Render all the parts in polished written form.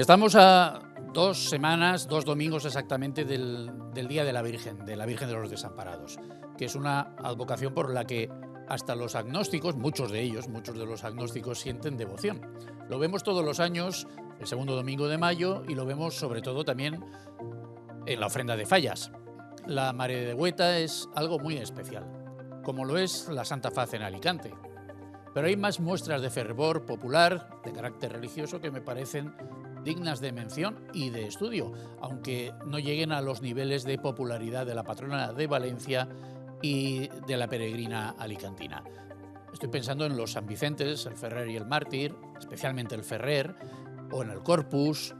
Estamos a 2 semanas, 2 domingos exactamente del Día de la Virgen de los Desamparados, que es una advocación por la que hasta los agnósticos, muchos de los agnósticos sienten devoción. Lo vemos todos los años, el segundo domingo de mayo, y lo vemos sobre todo también en la ofrenda de Fallas. La Mare de Hueta es algo muy especial, como lo es la Santa Faz en Alicante. Pero hay más muestras de fervor popular, de carácter religioso, que me parecen dignas de mención y de estudio, aunque no lleguen a los niveles de popularidad de la patrona de Valencia y de la peregrina alicantina. Estoy pensando en los San Vicentes, el Ferrer y el Mártir, especialmente el Ferrer, o en el Corpus,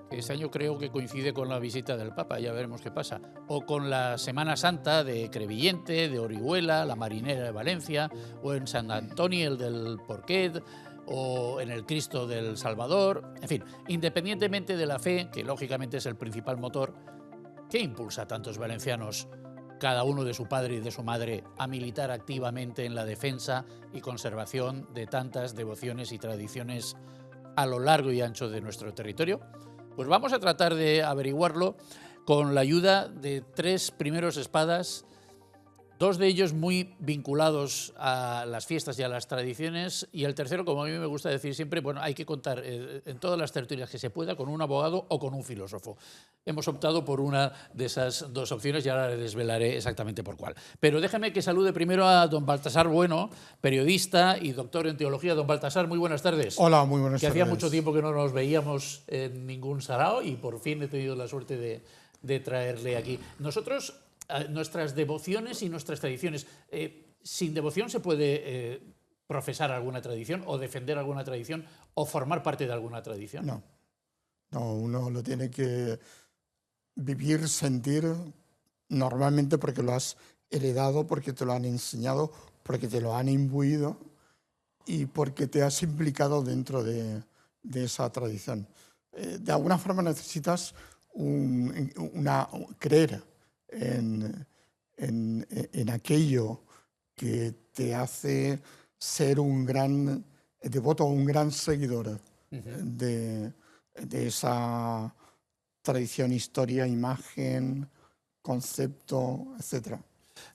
que este año creo que coincide con la visita del Papa, ya veremos qué pasa, o con la Semana Santa de Crevillente, de Orihuela, la Marinera de Valencia, o en San Antonio, el del Porquet, o en el Cristo del Salvador. En fin, independientemente de la fe, que lógicamente es el principal motor, ¿qué impulsa a tantos valencianos, cada uno de su padre y de su madre, a militar activamente en la defensa y conservación de tantas devociones y tradiciones a lo largo y ancho de nuestro territorio? Pues vamos a tratar de averiguarlo con la ayuda de 3 primeros espadas, 2 de ellos muy vinculados a las fiestas y a las tradiciones, y el tercero, como a mí me gusta decir siempre, bueno, hay que contar en todas las tertulias que se pueda con un abogado o con un filósofo. Hemos optado por una de esas 2 opciones y ahora le desvelaré exactamente por cuál. Pero déjame que salude primero a don Baltasar Bueno, periodista y doctor en teología. Don Baltasar, muy buenas tardes. Hola, muy buenas tardes. Que hacía mucho tiempo que no nos veíamos en ningún sarao y por fin he tenido la suerte de traerle aquí. Nosotros, nuestras devociones y nuestras tradiciones, ¿sin devoción se puede profesar alguna tradición o defender alguna tradición o formar parte de alguna tradición? No, uno lo tiene que vivir, sentir normalmente porque lo has heredado, porque te lo han enseñado, porque te lo han imbuido y porque te has implicado dentro de esa tradición. De alguna forma necesitas creer en aquello que te hace ser un gran devoto o un gran seguidor de esa tradición, historia, imagen, concepto, etc.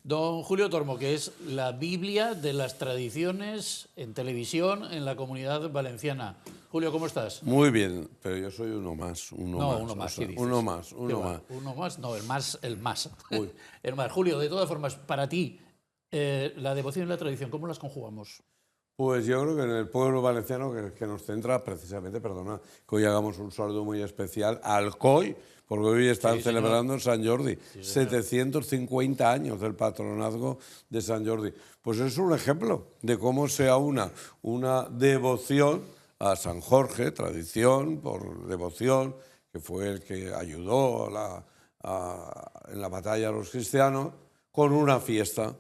Don Julio Tormo, que es la Biblia de las tradiciones en televisión en la Comunidad Valenciana. Julio, ¿cómo estás? Muy bien, pero yo soy uno más. Uno más, ¿qué dices? Uno más. Uno más, no, el más. Uy. El más. Julio, de todas formas, para ti, la devoción y la tradición, ¿cómo las conjugamos? Pues yo creo que en el pueblo valenciano que nos centra precisamente, perdona, que hoy hagamos un saludo muy especial al COI, porque hoy están celebrando San Jordi, 750 años del patronazgo de San Jordi. Pues es un ejemplo de cómo se aúna una devoción a San Jorge, tradición por devoción, que fue el que ayudó en la batalla a los cristianos, con una fiesta.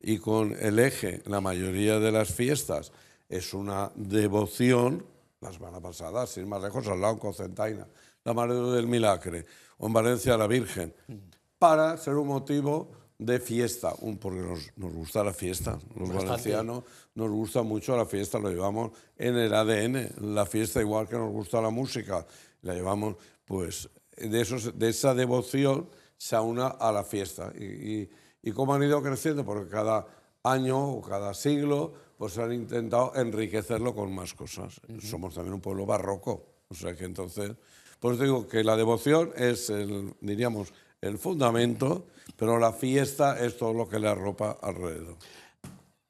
Y con el eje, la mayoría de las fiestas es una devoción, la semana pasada, sin más lejos, al lado en Cocentaina, la Mare del Milagre, o en Valencia la Virgen, para ser un motivo de fiesta, porque nos gusta la fiesta, los valencianos nos gusta mucho la fiesta, lo llevamos en el ADN, la fiesta igual que nos gusta la música, la llevamos, pues, de esa devoción se aúna a la fiesta. Y cómo han ido creciendo, porque cada año o cada siglo pues han intentado enriquecerlo con más cosas. Somos también un pueblo barroco, o sea que entonces, pues digo que la devoción es, diríamos, el fundamento, pero la fiesta es todo lo que le arropa alrededor.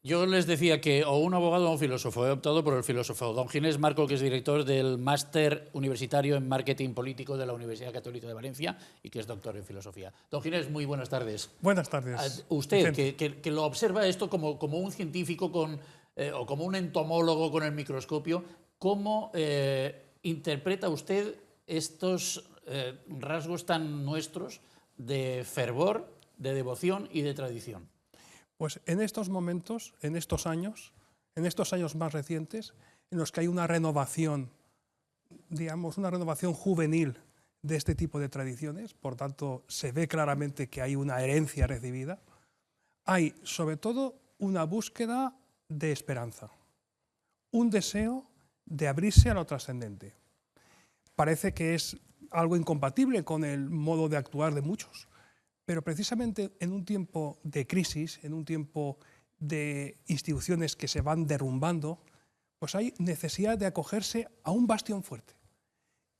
Yo les decía que o un abogado o un filósofo. He optado por el filósofo. Don Ginés Marco, que es director del Máster Universitario en Marketing Político de la Universidad Católica de Valencia y que es doctor en filosofía. Don Ginés, muy buenas tardes. Buenas tardes. Usted, que lo observa esto como un científico o como un entomólogo con el microscopio, ¿cómo interpreta usted estos rasgos tan nuestros de fervor, de devoción y de tradición? Pues en estos momentos, en estos años más recientes, en los que hay una renovación, digamos, una renovación juvenil de este tipo de tradiciones, por tanto, se ve claramente que hay una herencia recibida, hay sobre todo una búsqueda de esperanza, un deseo de abrirse a lo trascendente. parece que es algo incompatible con el modo de actuar de muchos. Pero precisamente en un tiempo de crisis, en un tiempo de instituciones que se van derrumbando, pues hay necesidad de acogerse a un bastión fuerte.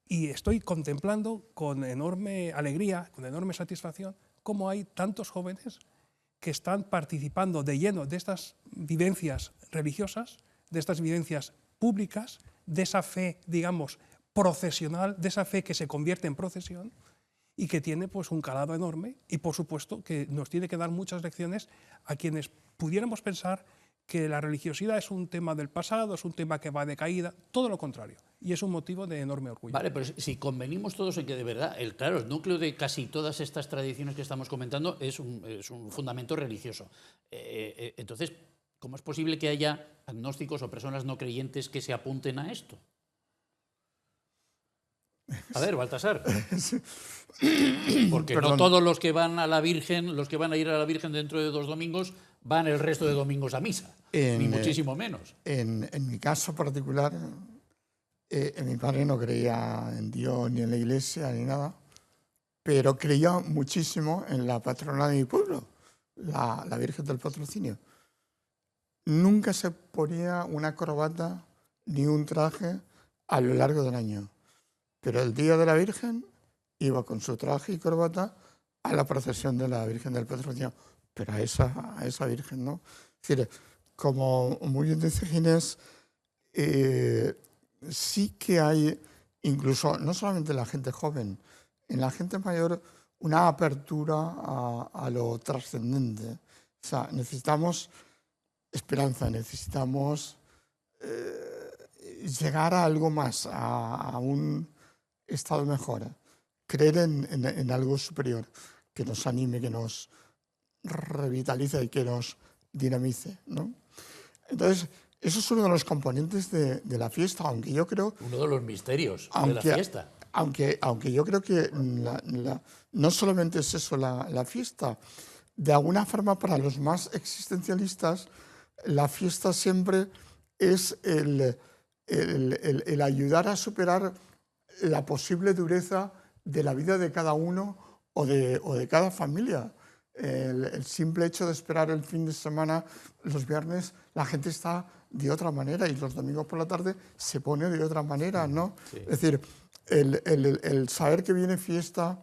Y estoy contemplando con enorme alegría, con enorme satisfacción, cómo hay tantos jóvenes que están participando de lleno de estas vivencias religiosas, de estas vivencias públicas, de esa fe, digamos, procesional, de esa fe que se convierte en procesión y que tiene pues un calado enorme y por supuesto que nos tiene que dar muchas lecciones a quienes pudiéramos pensar que la religiosidad es un tema del pasado, es un tema que va de caída, todo lo contrario, y es un motivo de enorme orgullo. Vale, pero si convenimos todos en que de verdad, claro, el núcleo de casi todas estas tradiciones que estamos comentando es un fundamento religioso. Entonces, ¿cómo es posible que haya agnósticos o personas no creyentes que se apunten a esto? A ver, Baltasar. Porque no todos los que van a la Virgen, los que van a ir a la Virgen dentro de 2 domingos, van el resto de domingos a misa, ni muchísimo menos. En mi caso particular, mi padre no creía en Dios ni en la Iglesia ni nada, pero creía muchísimo en la patrona de mi pueblo, la Virgen del Patrocinio. Nunca se ponía una corbata ni un traje a lo largo del año, pero el día de la Virgen iba con su traje y corbata a la procesión de la Virgen del Patrocinio, pero a esa Virgen, ¿no? Es decir, como muy bien dice Ginés, sí que hay, incluso, no solamente en la gente joven, en la gente mayor, una apertura a lo trascendente. O sea, necesitamos esperanza, necesitamos llegar a algo más, a un estado mejor, creer en algo superior, que nos anime, que nos revitalice y que nos dinamice, ¿no? Entonces, eso es uno de los componentes de la fiesta, aunque yo creo... Uno de los misterios de la fiesta. Aunque yo creo que no solamente es eso la fiesta, de alguna forma para los más existencialistas, la fiesta siempre es el ayudar a superar la posible dureza de la vida de cada uno o de cada familia. El simple hecho de esperar el fin de semana, los viernes, la gente está de otra manera y los domingos por la tarde se pone de otra manera, ¿no? Sí. Es decir, el saber que viene fiesta,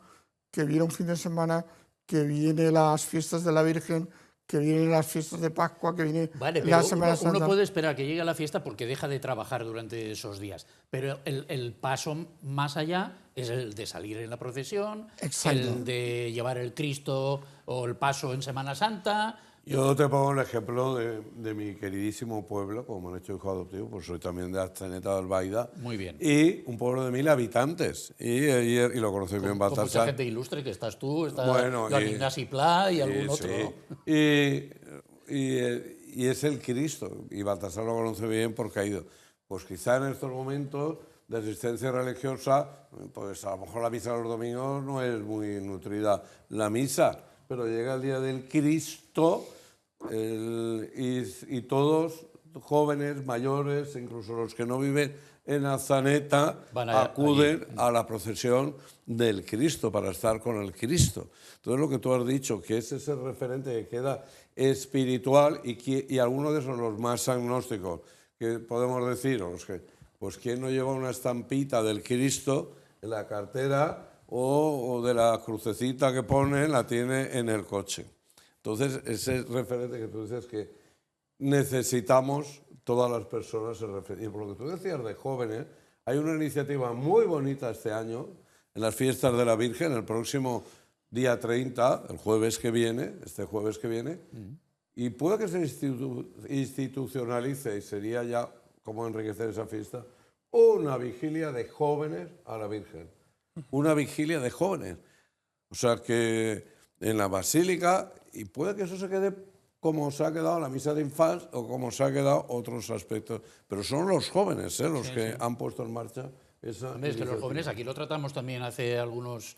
que viene un fin de semana, que vienen las fiestas de la Virgen, que vienen las fiestas de Pascua, que viene la Semana Santa. Uno puede esperar que llegue a la fiesta porque deja de trabajar durante esos días, pero el paso más allá es el de salir en la procesión, exacto, el de llevar el Cristo o el paso en Semana Santa. Yo te pongo un ejemplo de mi queridísimo pueblo, como me han hecho hijo adoptivo, pues soy también de Atzeneta de Albaida. Muy bien. Y un pueblo de 1000 habitantes. Y lo conoces bien, Baltasar. Con mucha gente ilustre, que estás tú, está Joan Ignasi Pla y algún otro. Sí. Y es el Cristo. Y Baltasar lo conoce bien porque ha ido. Pues quizá en estos momentos de asistencia religiosa, pues a lo mejor la misa de los domingos no es muy nutrida la misa, pero llega el día del Cristo y todos, jóvenes, mayores, incluso los que no viven en Atzeneta, acuden a la procesión del Cristo para estar con el Cristo. Entonces lo que tú has dicho, que es ese referente que queda espiritual y algunos de esos los más agnósticos, que podemos decir, pues ¿quién no lleva una estampita del Cristo en la cartera o de la crucecita que pone, la tiene en el coche? Entonces, ese referente que tú dices que necesitamos todas las personas, y por lo que tú decías de jóvenes, hay una iniciativa muy bonita este año en las fiestas de la Virgen, el próximo día 30, el jueves que viene, este jueves que viene, y puede que se institucionalice, y sería ya como enriquecer esa fiesta, una vigilia de jóvenes a la Virgen. Una vigilia de jóvenes. O sea que en la basílica, y puede que eso se quede como se ha quedado la misa de infants o como se ha quedado otros aspectos. Pero son los jóvenes los que han puesto en marcha esa iniciativa. Es que los jóvenes, aquí lo tratamos también hace algunos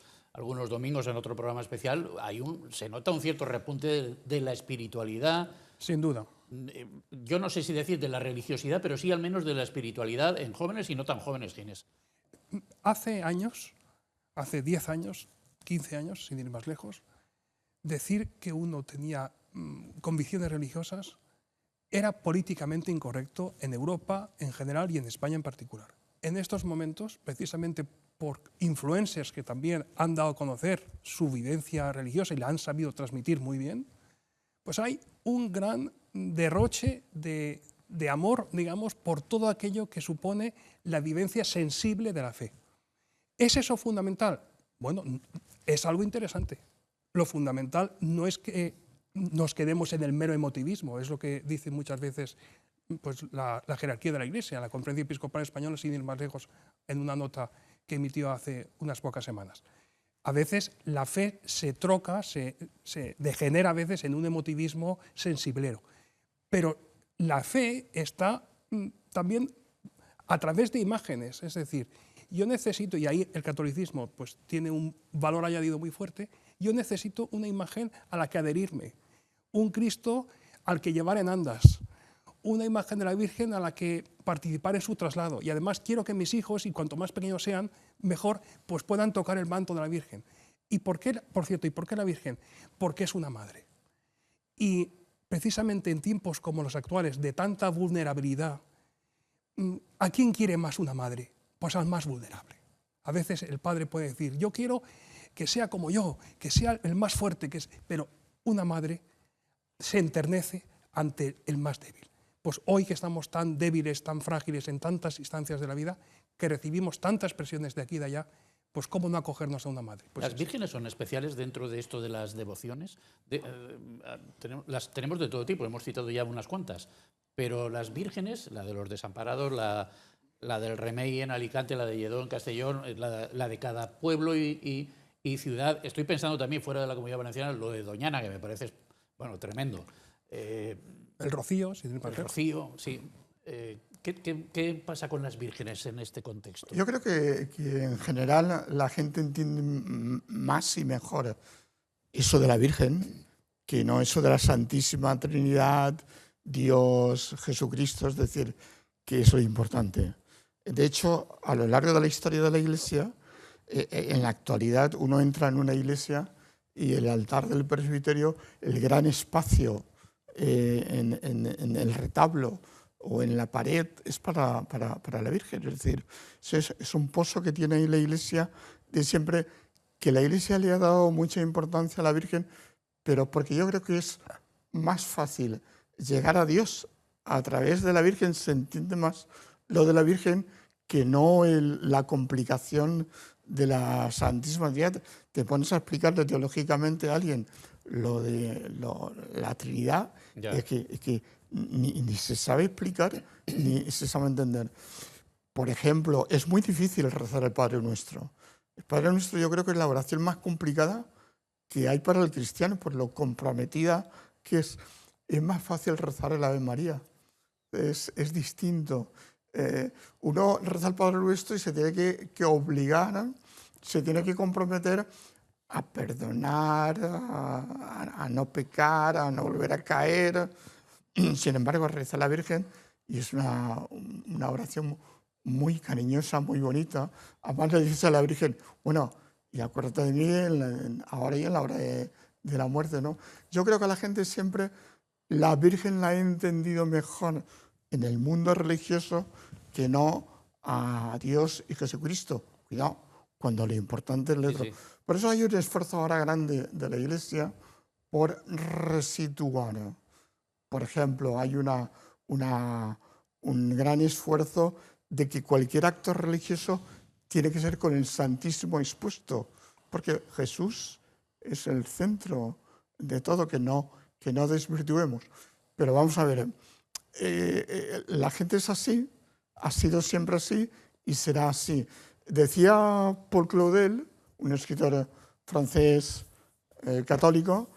domingos en otro programa especial, se nota un cierto repunte de la espiritualidad. Sin duda. Yo no sé si decir de la religiosidad, pero sí al menos de la espiritualidad en jóvenes y no tan jóvenes, Ginés. hace años, hace 10 años, 15 años, sin ir más lejos, decir que uno tenía convicciones religiosas era políticamente incorrecto en Europa en general y en España en particular. En estos momentos, precisamente por influencers que también han dado a conocer su vivencia religiosa y la han sabido transmitir muy bien, pues hay un gran derroche de amor, digamos, por todo aquello que supone la vivencia sensible de la fe. ¿Es eso fundamental? Bueno, es algo interesante. Lo fundamental no es que nos quedemos en el mero emotivismo, es lo que dice muchas veces pues, la jerarquía de la Iglesia, la Conferencia Episcopal Española, sin ir más lejos, en una nota que emitió hace unas pocas semanas. A veces la fe se troca, se degenera a veces en un emotivismo sensiblero, pero la fe está también a través de imágenes, es decir, yo necesito, y ahí el catolicismo pues, tiene un valor añadido muy fuerte, yo necesito una imagen a la que adherirme, un Cristo al que llevar en andas, una imagen de la Virgen a la que participar en su traslado. Y además quiero que mis hijos, y cuanto más pequeños sean, mejor, pues puedan tocar el manto de la Virgen. ¿Y por qué, por cierto, y por qué la Virgen? Porque es una madre. Y precisamente en tiempos como los actuales, de tanta vulnerabilidad, ¿a quién quiere más una madre? Pues al más vulnerable. A veces el padre puede decir, yo quiero que sea como yo, que sea el más fuerte, pero una madre se enternece ante el más débil. Pues hoy que estamos tan débiles, tan frágiles en tantas instancias de la vida, que recibimos tantas presiones de aquí y de allá, pues ¿cómo no acogernos a una madre? Pues ¿Las vírgenes son especiales dentro de esto de las devociones? Las tenemos de todo tipo, hemos citado ya unas cuantas, pero las vírgenes, la de los desamparados, la del Remei en Alicante, la de Lledó en Castellón, la de cada pueblo y ciudad. Estoy pensando también fuera de la Comunidad Valenciana lo de Doñana, que me parece bueno, tremendo. El Rocío, sin el Rocío, sí. ¿Qué pasa con las vírgenes en este contexto? Yo creo que en general la gente entiende más y mejor eso de la Virgen, que no eso de la Santísima Trinidad, Dios, Jesucristo, es decir, que es lo importante. De hecho, a lo largo de la historia de la Iglesia, en la actualidad uno entra en una iglesia y el altar del presbiterio, el gran espacio en el retablo o en la pared es para la Virgen. Es decir, es un pozo que tiene ahí la Iglesia de siempre, que la Iglesia le ha dado mucha importancia a la Virgen, pero porque yo creo que es más fácil llegar a Dios a través de la Virgen, se entiende más lo de la Virgen que no la complicación de la Santísima Trinidad. Te pones a explicarle teológicamente a alguien lo de la Trinidad, es que ni se sabe explicar ni se sabe entender. Por ejemplo, es muy difícil rezar el Padre Nuestro. El Padre Nuestro yo creo que es la oración más complicada que hay para el cristiano, por lo comprometida que es. Es más fácil rezar el Ave María. Es distinto. Uno reza el Padre Nuestro y se tiene que obligar, se tiene que comprometer a perdonar, a no pecar, a no volver a caer. Sin embargo, reza la Virgen y es una oración muy cariñosa, muy bonita. Además le dices a la Virgen, bueno, y acuérdate de mí ahora y en la hora de la muerte, ¿no? Yo creo que a la gente siempre la Virgen la ha entendido mejor en el mundo religioso que no a Dios y Jesucristo. Cuidado, cuando lo importante es el otro. Sí, sí. Por eso hay un esfuerzo ahora grande de la Iglesia por resituar. Por ejemplo, hay un gran esfuerzo de que cualquier acto religioso tiene que ser con el Santísimo expuesto, porque Jesús es el centro de todo, que no desvirtuemos. Pero vamos a ver, la gente es así, ha sido siempre así y será así. Decía Paul Claudel, un escritor francés católico,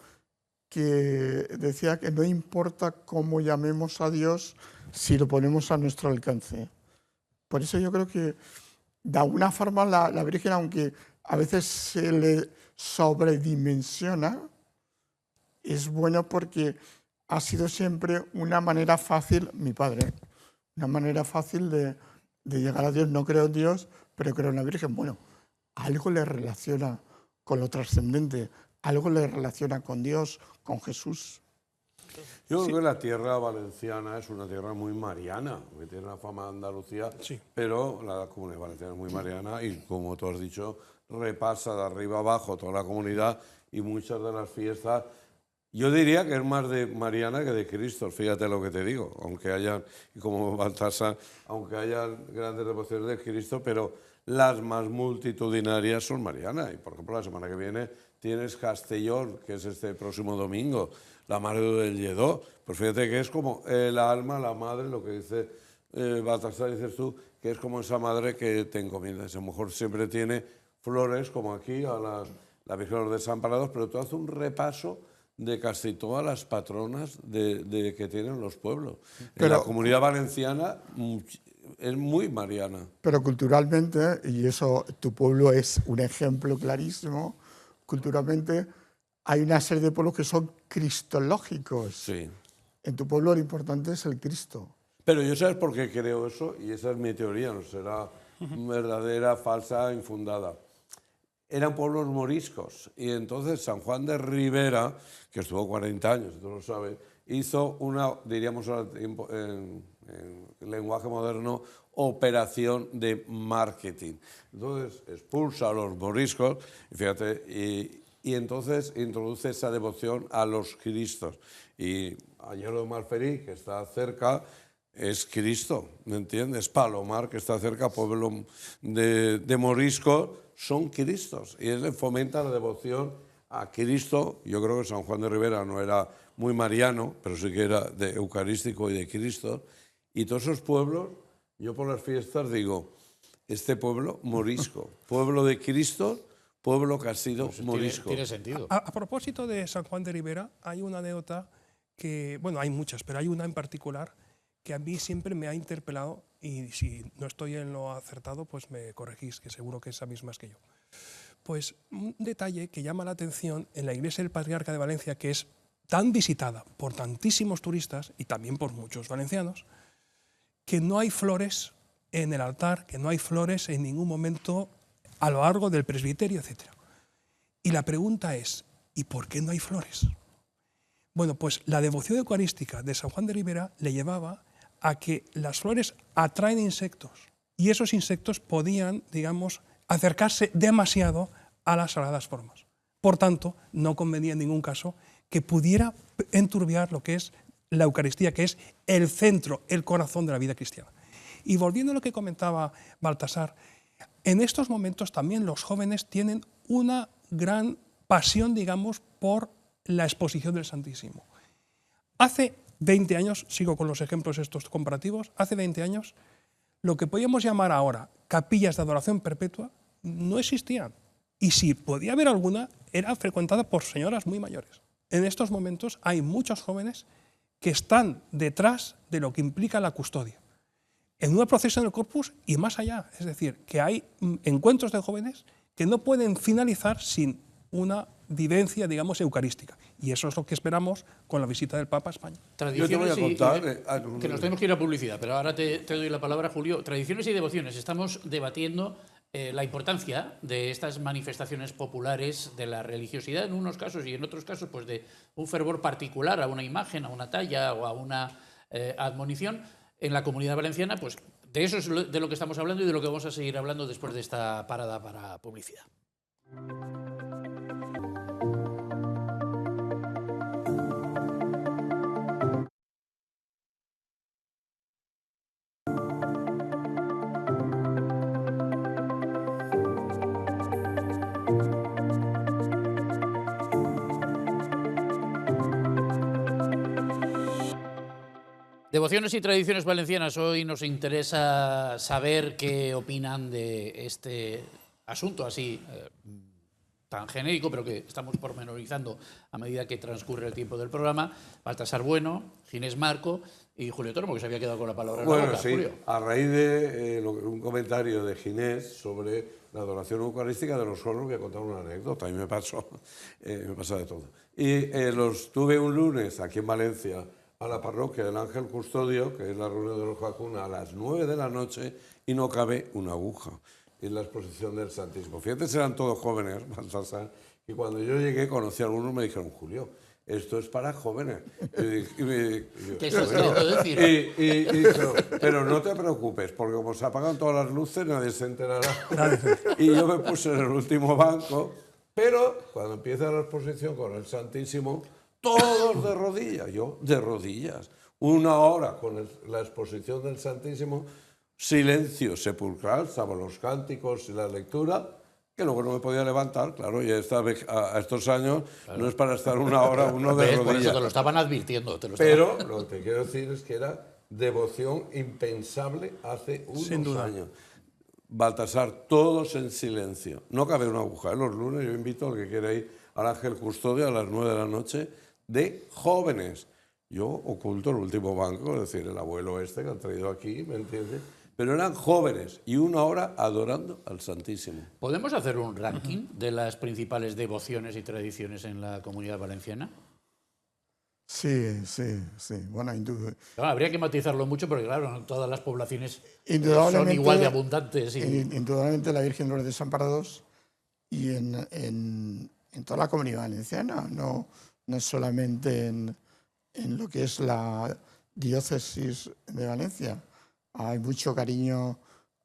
que decía que no importa cómo llamemos a Dios si lo ponemos a nuestro alcance. Por eso yo creo que de alguna forma la Virgen, aunque a veces se le sobredimensiona, es bueno porque ha sido siempre una manera fácil, mi padre, una manera fácil de llegar a Dios. No creo en Dios, pero creo en la Virgen. Bueno, algo le relaciona con lo trascendente, algo le relaciona con Dios, con Jesús. Yo creo que la tierra valenciana es una tierra muy mariana, que tiene la fama de Andalucía, Sí. pero la comunidad valenciana es muy mariana y, como tú has dicho, repasa de arriba abajo toda la comunidad y muchas de las fiestas. Yo diría que es más de Mariana que de Cristo, fíjate lo que te digo, aunque hayan, como Baltasar, aunque hayan grandes devociones de Cristo, pero las más multitudinarias son Mariana. Y, por ejemplo, la semana que viene tienes Castellón, que es este próximo domingo, la Madre del Lledó. Pues fíjate que es como el alma, la madre, lo que dice Baltasar, dices tú, que es como esa madre que te encomienda. A lo mejor siempre tiene flores, como aquí, a la Virgen de los Desamparados, pero tú haces un repaso de casi todas las patronas que tienen los pueblos. En la comunidad valenciana es muy mariana. Pero culturalmente, y eso tu pueblo es un ejemplo clarísimo, culturalmente hay una serie de pueblos que son cristológicos. Sí. En tu pueblo lo importante es el Cristo. Pero yo sabes por qué creo eso, y esa es mi teoría, no será verdadera, falsa, infundada. Eran pueblos moriscos, y entonces San Juan de Ribera, que estuvo 40 años, tú lo sabes, hizo una, diríamos ahora en lenguaje moderno, operación de marketing. Entonces expulsa a los moriscos, y fíjate, y entonces introduce esa devoción a los cristos. Y Añelo de Malferí, que está cerca, es Cristo, ¿me entiendes? Palomar, que está cerca, pueblo de moriscos, son Cristos. Y él fomenta la devoción a Cristo. Yo creo que San Juan de Ribera no era muy mariano, pero sí que era de eucarístico y de Cristo. Y todos esos pueblos, yo por las fiestas digo, este pueblo morisco, pueblo de Cristo, pueblo que ha sido morisco. Tiene sentido. A propósito de San Juan de Ribera, hay una anécdota que, bueno, hay muchas, pero hay una en particular que a mí siempre me ha interpelado, y si no estoy en lo acertado, pues me corregís, que seguro que esa misma es que yo. Pues un detalle que llama la atención en la iglesia del Patriarca de Valencia, que es tan visitada por tantísimos turistas y también por muchos valencianos, que no hay flores en el altar, que no hay flores en ningún momento a lo largo del presbiterio, etc. Y la pregunta es, ¿y por qué no hay flores? Bueno, pues la devoción eucarística de San Juan de Ribera le llevaba a que las flores atraen insectos y esos insectos podían, digamos, acercarse demasiado a las sagradas formas. Por tanto, no convenía en ningún caso que pudiera enturbiar lo que es la Eucaristía, que es el centro, el corazón de la vida cristiana. Y volviendo a lo que comentaba Baltasar, en estos momentos también los jóvenes tienen una gran pasión, digamos, por la exposición del Santísimo. Hace 20 años, sigo con los ejemplos estos comparativos, hace 20 años lo que podíamos llamar ahora capillas de adoración perpetua no existían. Y si podía haber alguna, era frecuentada por señoras muy mayores. En estos momentos hay muchos jóvenes que están detrás de lo que implica la custodia, en una procesión del Corpus y más allá. Es decir, que hay encuentros de jóvenes que no pueden finalizar sin una vivencia, digamos, eucarística. Y eso es lo que esperamos con la visita del Papa a España. Yo te voy a contar... que nos tenemos que ir a publicidad, pero ahora te doy la palabra, Julio. Tradiciones y devociones. Estamos debatiendo la importancia de estas manifestaciones populares de la religiosidad en unos casos y en otros casos pues de un fervor particular a una imagen, a una talla o a una admonición. En la Comunidad Valenciana, pues de eso es de lo que estamos hablando y de lo que vamos a seguir hablando después de esta parada para publicidad. Devociones y tradiciones valencianas. Hoy nos interesa saber qué opinan de este asunto así tan genérico, pero que estamos pormenorizando a medida que transcurre el tiempo del programa. Baltasar Bueno, Ginés Marco y Julio Tormo, que se había quedado con la palabra en la boca. Sí, Julio. a raíz de un comentario de Ginés sobre la adoración eucarística de los jóvenes, voy a contar una anécdota. A mí me pasa de todo. Y los tuve un lunes aquí en Valencia, a la parroquia del Ángel Custodio, que es la reunión de los Jacuna, a las 9 de la noche y no cabe una aguja. y la exposición del Santísimo. Fíjate, eran todos jóvenes, Baltasar, y cuando yo llegué conocí a algunos, me dijeron, Julio, esto es para jóvenes. ¿Qué estás queriendo decir? Dijeron, pero no te preocupes, porque como se apagan todas las luces, nadie se enterará. Y yo me puse en el último banco, pero cuando empieza la exposición con el Santísimo, todos de rodillas, yo de rodillas. 1 hora con la exposición del Santísimo, silencio sepulcral, salvo los cánticos y la lectura, que luego no me podía levantar, claro, y a estos años claro. No es para estar 1 hora uno de rodillas. Por eso te lo estaban advirtiendo. Pero lo que te quiero decir es que era devoción impensable hace unos años. Baltasar, todos en silencio. No cabe una aguja. Los lunes yo invito al que quiera ir al Ángel Custodio a las 9 de la noche de jóvenes. Yo oculto el último banco, es decir, el abuelo este que han traído aquí, ¿me entiendes? Pero eran jóvenes y 1 hora adorando al Santísimo. ¿Podemos hacer un ranking de las principales devociones y tradiciones en la Comunidad Valenciana? Sí. Bueno, Claro, habría que matizarlo mucho porque, claro, no todas las poblaciones son igual de abundantes. Indudablemente la Virgen de los Desamparados y en toda la Comunidad Valenciana, no solamente en lo que es la diócesis de Valencia. Hay mucho cariño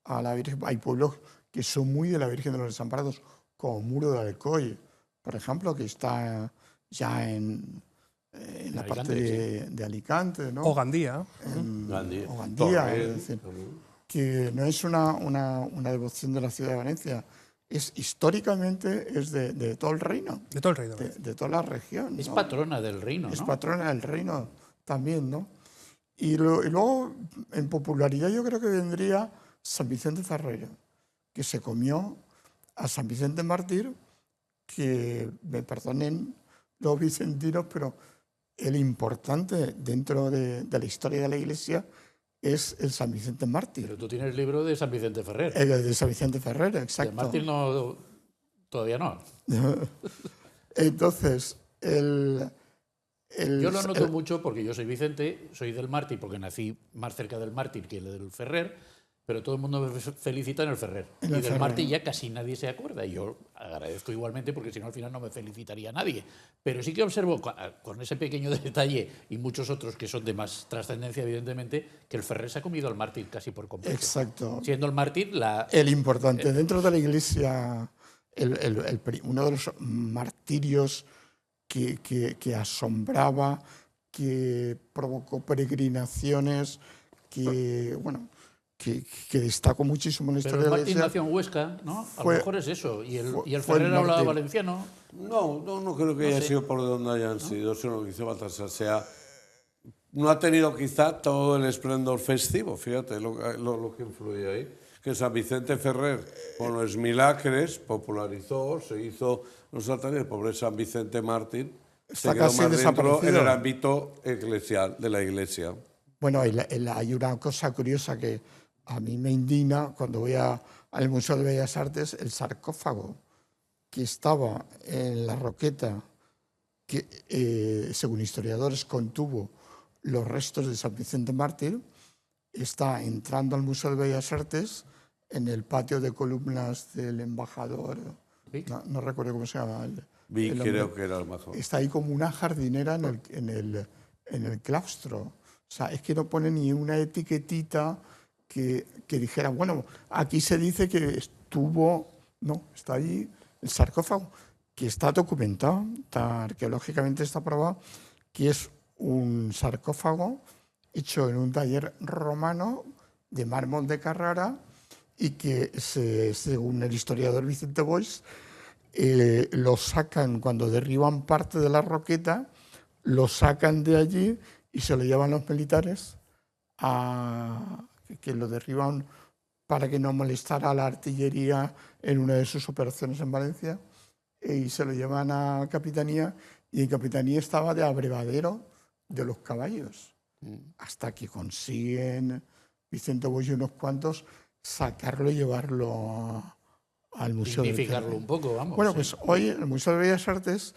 a la Virgen. Hay pueblos que son muy de la Virgen de los Desamparados, como Muro de Alcoy, por ejemplo, que está ya en la Alicante, parte de Alicante, ¿no? O Gandía. Gandía, es decir, que no es una devoción de la ciudad de Valencia, históricamente es de todo el reino. De todo el reino. De toda la región. Es ¿no? patrona del reino, ¿no? Es patrona del reino también, ¿no? Y luego, en popularidad, yo creo que vendría San Vicente Ferrer, que se comió a San Vicente Mártir, que me perdonen los vicentinos, pero el importante dentro de la historia de la Iglesia es el San Vicente Mártir. Pero tú tienes el libro de San Vicente Ferrer. El de San Vicente Ferrer, exacto. De Mártir no, todavía no. Entonces, yo lo noto mucho porque yo soy Vicente, soy del Mártir porque nací más cerca del Mártir que del Ferrer, pero todo el mundo me felicita en el Ferrer. Y del Mártir ya casi nadie se acuerda. Y yo agradezco igualmente porque si no al final no me felicitaría nadie. Pero sí que observo con ese pequeño detalle y muchos otros que son de más trascendencia evidentemente, que el Ferrer se ha comido al Mártir casi por completo. Exacto. Siendo el Mártir el importante. Dentro de la Iglesia, uno de los martirios que asombraba, que provocó peregrinaciones, que destacó muchísimo en la historia de la Iglesia. Pero Martín nació en Huesca, ¿no? A lo mejor es eso. ¿Y el Ferrer hablaba valenciano? No creo que haya sido por donde hayan sido, sino que hizo Baltasar. No ha tenido quizá todo el esplendor festivo, fíjate lo que influye ahí. Que San Vicente Ferrer, con los milagres, popularizó, se hizo los altares. El pobre San Vicente Mártir se quedó más dentro en el ámbito eclesial de la Iglesia. Bueno, hay una cosa curiosa que a mí me indigna cuando voy al Museo de Bellas Artes, el sarcófago que estaba en la Roqueta, que según historiadores contuvo los restos de San Vicente Mártir, está entrando al Museo de Bellas Artes en el patio de columnas del embajador, no recuerdo cómo se llama. Creo que era el mejor. Está ahí como una jardinera en el claustro. O sea, es que no pone ni una etiquetita que dijera, bueno, aquí se dice que estuvo... No, está ahí el sarcófago, que está documentado, arqueológicamente está probado, que es un sarcófago hecho en un taller romano de mármol de Carrara y que, según el historiador Vicente Boix, lo sacan cuando derriban parte de la roqueta, lo sacan de allí y se lo llevan los militares que lo derriban para que no molestara a la artillería en una de sus operaciones en Valencia, y se lo llevan a Capitanía, y en Capitanía estaba de abrevadero de los caballos, hasta que consiguen Vicente Boix y unos cuantos sacarlo y llevarlo al Museo. Significarlo un poco, vamos. Bueno, pues hoy el Museo de Bellas Artes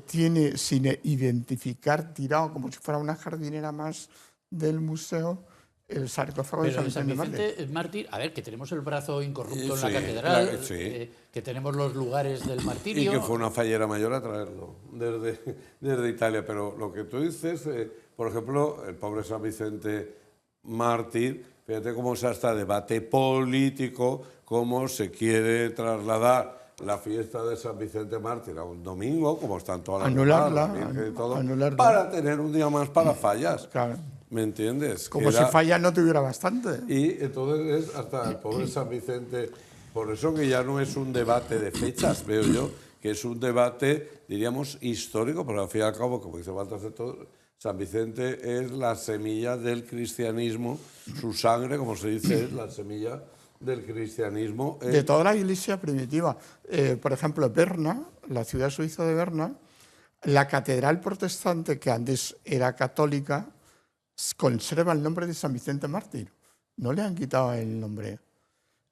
tiene, sin identificar, tirado como si fuera una jardinera más del museo, el sarcófago de Pero San de Vicente San Mártir. Vicente Mártir, a ver, que tenemos el brazo incorrupto en la Sí, catedral, sí. que tenemos los lugares del martirio. Y que fue una fallera mayor a traerlo desde Italia. Pero lo que tú dices, por ejemplo, el pobre San Vicente Mártir, fíjate cómo es hasta debate político, cómo se quiere trasladar la fiesta de San Vicente Mártir a un domingo, como están todas las Anularla, demás, la Virgen y todo, anularla. para tener un día más para fallas. Claro. ¿Me entiendes? Como Que si era- falla no tuviera bastante. Y entonces es hasta el pobre San Vicente, por eso que ya no es un debate de fechas, veo yo, que es un debate, diríamos, histórico, porque al fin y al cabo, como dice Baltasar, San Vicente es la semilla del cristianismo, su sangre, como se dice, es la semilla del cristianismo. De toda la iglesia primitiva. Por ejemplo, Berna, la ciudad suiza de Berna, la catedral protestante, que antes era católica, conserva el nombre de San Vicente Mártir. No le han quitado el nombre.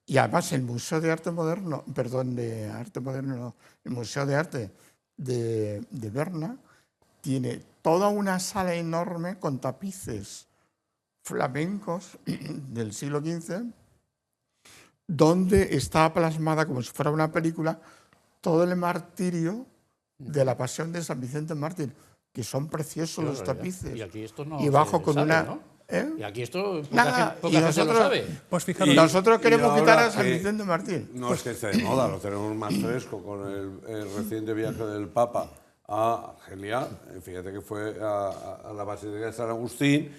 Y además el Museo de Arte Moderno, perdón, de Arte Moderno, no, el Museo de Arte de Berna tiene toda una sala enorme con tapices flamencos del siglo XV, donde está plasmada, como si fuera una película, todo el martirio de la pasión de San Vicente Mártir, que son preciosos los tapices. Y aquí esto no Y bajo se con sabe, una... ¿no? ¿eh? Y aquí esto poca Nada, gente, poca y gente nosotros- lo sabe. Pues fijaros, Nosotros queremos ahora quitar a San que- Vicente Mártir. No es que esté de moda, lo tenemos más fresco con el reciente viaje del Papa a Argelia. Fíjate que fue a la Basílica de San Agustín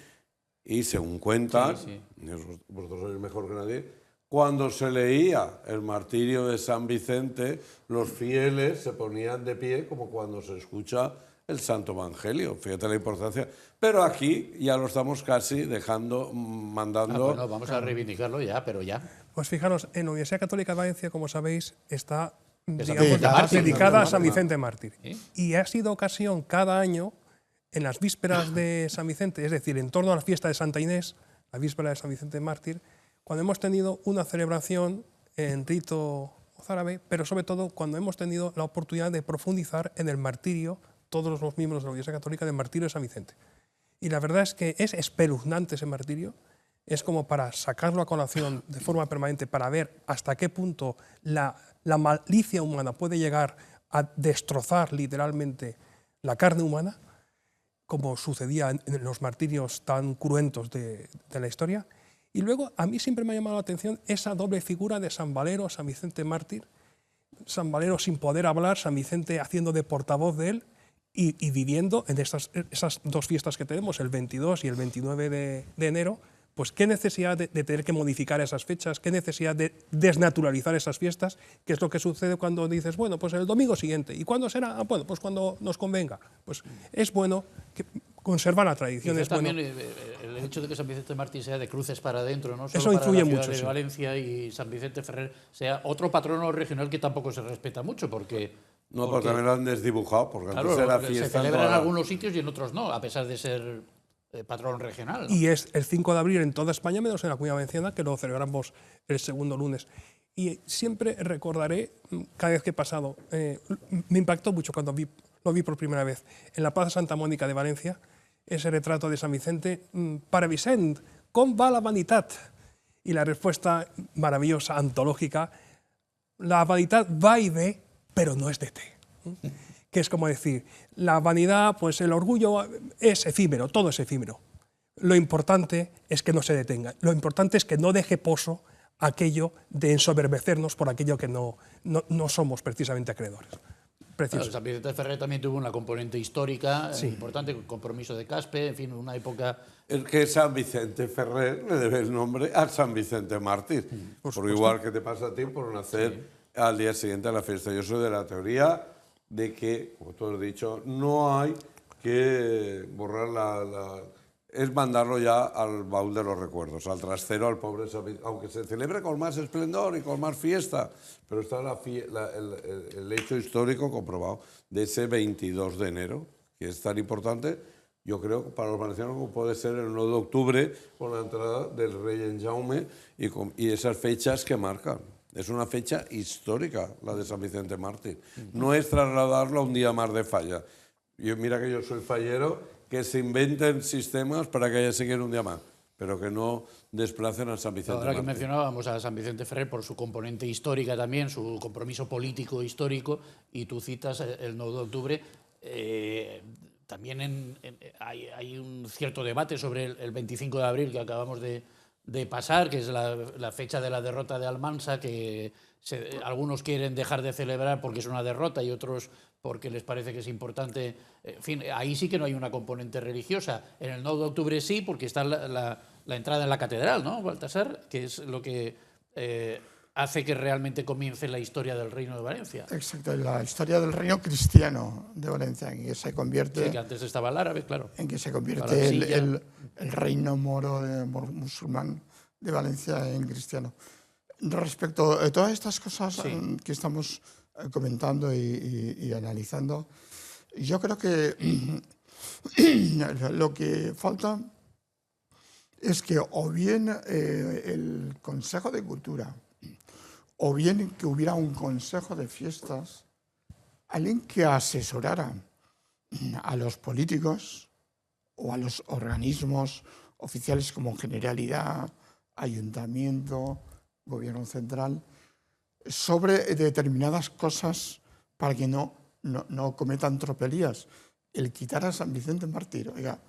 y según cuentan, Sí, y vosotros sois mejor que nadie, cuando se leía el martirio de San Vicente, los fieles se ponían de pie como cuando se escucha el Santo Evangelio. Fíjate la importancia. Pero aquí ya lo estamos casi dejando, mandando... Bueno, vamos a reivindicarlo ya, pero ya. pues fijaros, en la Universidad Católica de Valencia, como sabéis, está San digamos, Vicente Mártir. dedicada a San Vicente Mártir. ¿Sí? Y ha sido ocasión cada año, en las vísperas de San Vicente, es decir, en torno a la fiesta de Santa Inés, la víspera de San Vicente Mártir, cuando hemos tenido una celebración en rito mozárabe, pero sobre todo cuando hemos tenido la oportunidad de profundizar en el martirio, todos los miembros de la Iglesia Católica, del martirio de San Vicente. Y la verdad es que es espeluznante ese martirio, es como para sacarlo a colación de forma permanente, para ver hasta qué punto la malicia humana puede llegar a destrozar literalmente la carne humana, como sucedía en los martirios tan cruentos de la historia. Y luego, a mí siempre me ha llamado la atención esa doble figura de San Valero, San Vicente Mártir, San Valero sin poder hablar, San Vicente haciendo de portavoz de él y viviendo en esas dos fiestas que tenemos, el 22 y el 29 de enero, pues qué necesidad de tener que modificar esas fechas, qué necesidad de desnaturalizar esas fiestas, que es lo que sucede cuando dices, bueno, pues el domingo siguiente. ¿Y cuándo será? Ah, bueno, pues cuando nos convenga. Pues es bueno que conservar la tradición. Quizás Es bueno. también el hecho de que San Vicente Mártir sea de cruces para adentro, no solo Eso para influye la ciudad mucho, de sí. Valencia, y San Vicente Ferrer sea otro patrono regional que tampoco se respeta mucho, porque... No, porque también lo han desdibujado, porque Claro, antes era se fiesta. celebra en toda la- algunos sitios y en otros no, a pesar de ser patrón regional, ¿no? Y es el 5 de abril en toda España, menos en la Comunidad Valenciana, que lo celebramos el segundo lunes. Y siempre recordaré, cada vez que he pasado, me impactó mucho cuando lo vi por primera vez, en la Plaza Santa Mónica de Valencia, ese retrato de San Vicente, para Vicent, ¿com va la vanitat? Y la respuesta maravillosa, antológica, la vanidad va y ve, pero no es de té. Que es como decir, la vanidad, pues el orgullo es efímero, todo es efímero. Lo importante es que no se detenga, lo importante es que no deje poso aquello de ensoberbecernos por aquello que no somos precisamente acreedores. Precioso. Claro, San Vicente Ferrer también tuvo una componente histórica importante, el compromiso de Caspe, en fin, una época... El que San Vicente Ferrer le debe el nombre a San Vicente Mártir. Por igual que te pasa a ti por nacer al día siguiente a la fiesta. Yo soy de la teoría de que, como tú has dicho, no hay que borrar es mandarlo ya al baúl de los recuerdos, al trastero, al pobre San Vicente, aunque se celebre con más esplendor y con más fiesta, pero está el hecho histórico comprobado de ese 22 de enero, que es tan importante, yo creo, para los valencianos como puede ser el 9 de octubre con la entrada del rey en Jaume y esas fechas que marcan. Es una fecha histórica, la de San Vicente Mártir. No es trasladarlo a un día más de falla. Mira que yo soy fallero, que se inventen sistemas para que haya seguido un día más. pero que no desplacen a San Vicente Ahora que Mártir. mencionábamos a San Vicente Ferrer por su componente histórica también, su compromiso político histórico, y tú citas el 9 de octubre, también hay un cierto debate sobre el 25 de abril que acabamos de pasar, que es la fecha de la derrota de Almansa, que algunos quieren dejar de celebrar porque es una derrota y otros porque les parece que es importante. En fin, ahí sí que no hay una componente religiosa. En el 9 de octubre sí, porque está la entrada en la catedral, ¿no, Baltasar? Que es lo que hace que realmente comience la historia del Reino de Valencia. Exacto, la historia del reino cristiano de Valencia, en que se convierte... Sí, que antes estaba el árabe, claro. En que se convierte el reino moro musulmán de Valencia en cristiano. Respecto a todas estas cosas que estamos comentando y analizando, yo creo que lo que falta es que o bien el Consejo de Cultura o bien que hubiera un Consejo de Fiestas, alguien que asesorara a los políticos o a los organismos oficiales como Generalidad, Ayuntamiento, Gobierno Central, sobre determinadas cosas para que no cometan tropelías. El quitar a San Vicente Mártir, oiga,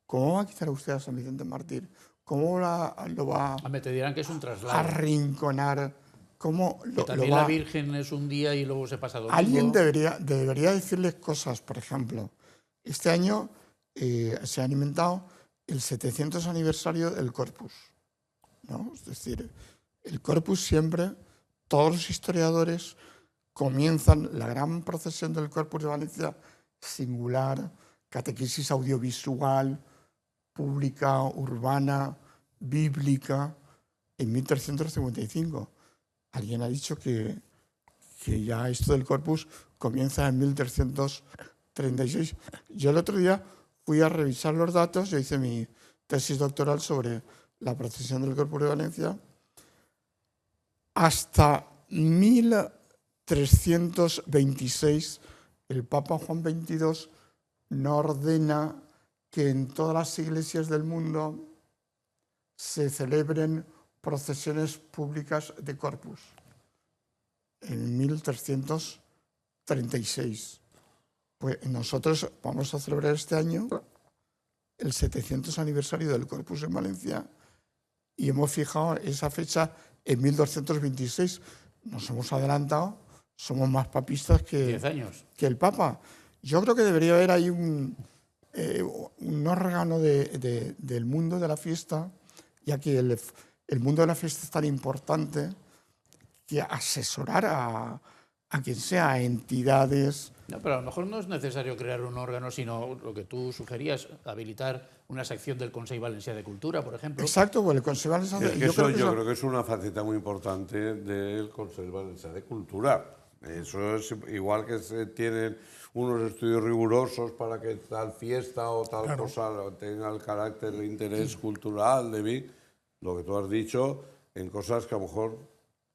¿cómo va a quitar usted a San Vicente Mártir? ¿Cómo lo va Te dirán que es un traslado. a arrinconar? ¿Cómo que también la Virgen es un día y luego se pasa domingo. Alguien debería decirles cosas, por ejemplo. Este año se ha inventado el 700 aniversario del Corpus, ¿no? Es decir, el Corpus siempre, todos los historiadores comienzan la gran procesión del Corpus de Valencia singular, catequesis audiovisual, pública, urbana, bíblica, en 1355. Alguien ha dicho que ya esto del Corpus comienza en 1336. Yo el otro día fui a revisar los datos, yo hice mi tesis doctoral sobre la procesión del Corpus de Valencia. Hasta 1326 el Papa Juan XXII no ordena que en todas las iglesias del mundo se celebren procesiones públicas de Corpus. En 1336. Pues nosotros vamos a celebrar este año el 700 aniversario del Corpus en Valencia y hemos fijado esa fecha en 1226. Nos hemos adelantado, somos más papistas que 10 años. Que el Papa. Yo creo que debería haber ahí un órgano del mundo de la fiesta, ya que el mundo de la fiesta es tan importante, que asesorar a quien sea, a entidades. No, pero a lo mejor no es necesario crear un órgano, sino lo que tú sugerías, habilitar una sección del Consell Valencià de Cultura, por ejemplo. Exacto, pues el Consell Valencià de Cultura. Yo creo que es una faceta muy importante del Consell Valencià de Cultura. Eso es igual que se tienen unos estudios rigurosos para que tal fiesta o tal cosa tenga el carácter de interés cultural, lo que tú has dicho, en cosas que a lo mejor,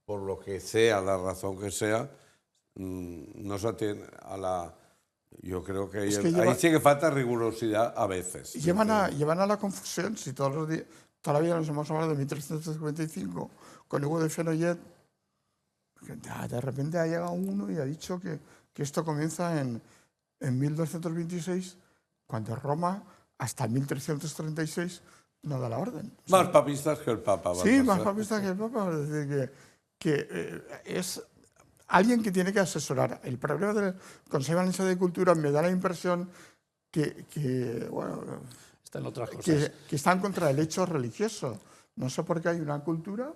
por lo que sea, la razón que sea, no se atiende a la... Yo creo que, ahí sí que falta rigurosidad a veces. Llevan a la confusión, si todos los días, todavía nos hemos hablado de 1355 con Hugo de Fenollet, de repente ha llegado uno y ha dicho que esto comienza en 1226, cuando Roma, hasta 1336, no da la orden. Más papistas que el Papa. Sí, más papistas que el Papa. Es decir, que es alguien que tiene que asesorar. El problema del Consejo Valencià de Cultura me da la impresión que están otras cosas. Que están contra el hecho religioso. No sé por qué hay una cultura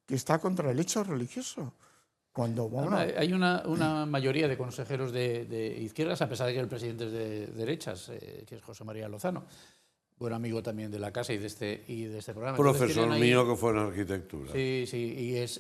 que está contra el hecho religioso. Hay una mayoría de consejeros de izquierdas, a pesar de que el presidente es de derechas, que es José María Lozano, buen amigo también de la casa y de este programa. Profesor mío que fue en arquitectura. Sí,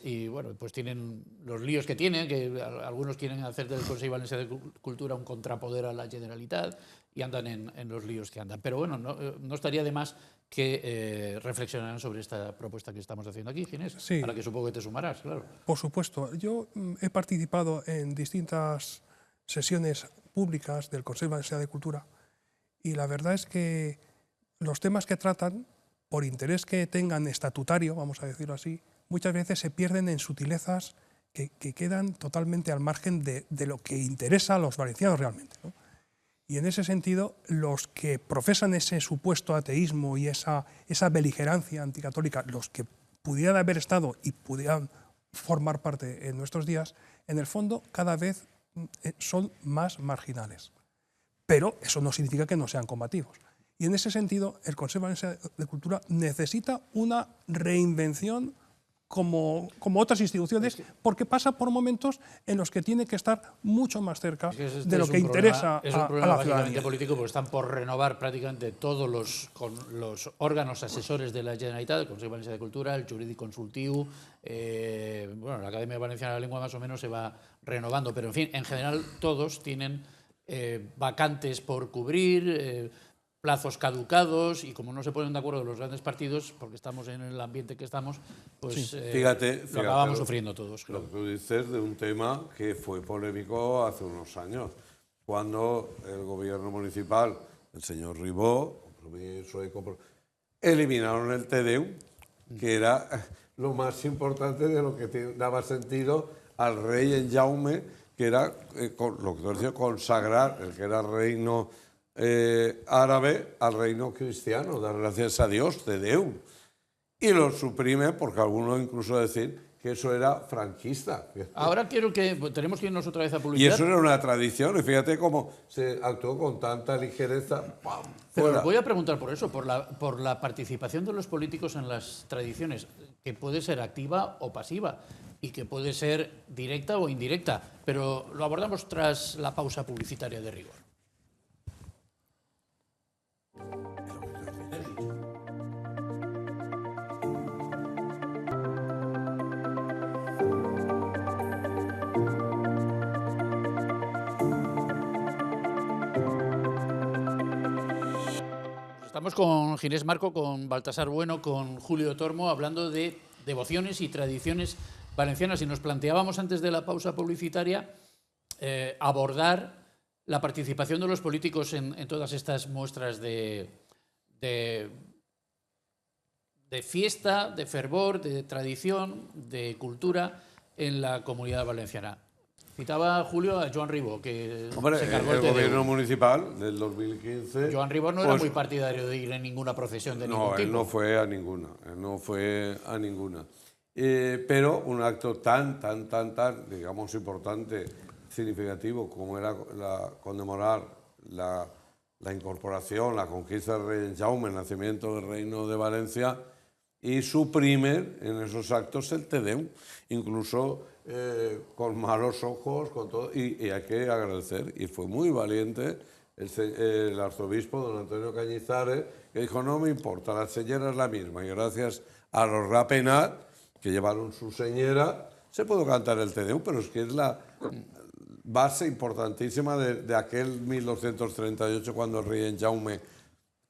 y bueno, pues tienen los líos que tienen, que algunos quieren hacer del Consell Valencià de Cultura un contrapoder a la Generalitat y andan en los líos que andan. Pero bueno, no estaría de más que reflexionaran sobre esta propuesta que estamos haciendo aquí, Ginés, para que supongo que te sumarás, claro. Por supuesto. Yo he participado en distintas sesiones públicas del Consell Valencià de Cultura y la verdad es que los temas que tratan por interés que tengan estatutario, vamos a decirlo así, muchas veces se pierden en sutilezas que quedan totalmente al margen de lo que interesa a los valencianos realmente, ¿no? Y en ese sentido, los que profesan ese supuesto ateísmo y esa beligerancia anticatólica, los que pudieran haber estado y pudieran formar parte en nuestros días, en el fondo cada vez son más marginales. Pero eso no significa que no sean combativos. Y en ese sentido, el Consejo Valenciano de Cultura necesita una reinvención como otras instituciones, porque pasa por momentos en los que tiene que estar mucho más cerca de lo que interesa es un a problema la básicamente ciudadanía. político, porque están por renovar prácticamente todos los órganos asesores de la Generalitat, el Consejo Valenciano de Cultura, el Jurídic Consultiu, bueno, la Academia Valenciana de la Lengua más o menos se va renovando, pero en fin, en general todos tienen vacantes por cubrir, plazos caducados, y como no se ponen de acuerdo los grandes partidos, porque estamos en el ambiente que estamos, pues Fíjate, lo acabamos sufriendo todos, creo. Lo que tú dices de un tema que fue polémico hace unos años, cuando el gobierno municipal, el señor Ribó, eliminaron el Te Deum, que era lo más importante de lo que daba sentido al rey en Jaume, que era lo que tú decías, consagrar el que era reino árabe al reino cristiano, dar gracias a Dios, Te Deum. Y lo suprime porque algunos incluso decir que eso era franquista. Ahora tenemos que irnos otra vez a Y publicidad. eso era una tradición, y fíjate cómo se actuó con tanta ligereza. ¡Pam! Pero Fuera. os voy a preguntar por eso, por la participación de los políticos en las tradiciones, que puede ser activa o pasiva, y que puede ser directa o indirecta, pero lo abordamos tras la pausa publicitaria de rigor. Estamos con Ginés Marco, con Baltasar Bueno, con Julio Tormo, hablando de devociones y tradiciones valencianas. Y nos planteábamos antes de la pausa publicitaria abordar la participación de los políticos en todas estas muestras de fiesta, de fervor, de tradición, de cultura en la Comunidad Valenciana. Citaba Julio a Joan Ribó, que Hombre, se cargó el el Te Deum. gobierno municipal del 2015... Joan Ribó no era pues, muy partidario de ir en ninguna procesión de ningún tipo. No, él no fue a ninguna. Él no fue a ninguna. Pero un acto tan, digamos, importante, significativo, como era conmemorar la incorporación, la conquista del rey Jaume, el nacimiento del Reino de Valencia, y suprimen en esos actos el Te Deum, incluso con malos ojos, con todo, y hay que agradecer, y fue muy valiente el arzobispo don Antonio Cañizares, que dijo, no me importa, la señera es la misma, y gracias a los Rapenat, que llevaron su señera, se pudo cantar el Te Deum, pero es que es la base importantísima de aquel 1238, cuando el rey Jaume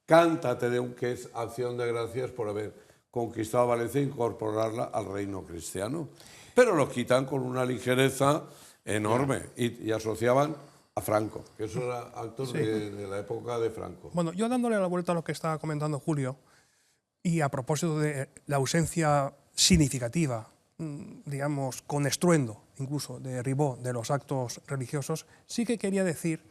canta Te Deum, que es acción de gracias por haber conquistado Valencia e incorporarla al reino cristiano. Pero lo quitan con una ligereza enorme y asociaban a Franco, que eso era actos de la época de Franco. Bueno, yo dándole la vuelta a lo que estaba comentando Julio, y a propósito de la ausencia significativa, digamos, con estruendo, incluso de Ribó, de los actos religiosos, sí que quería decir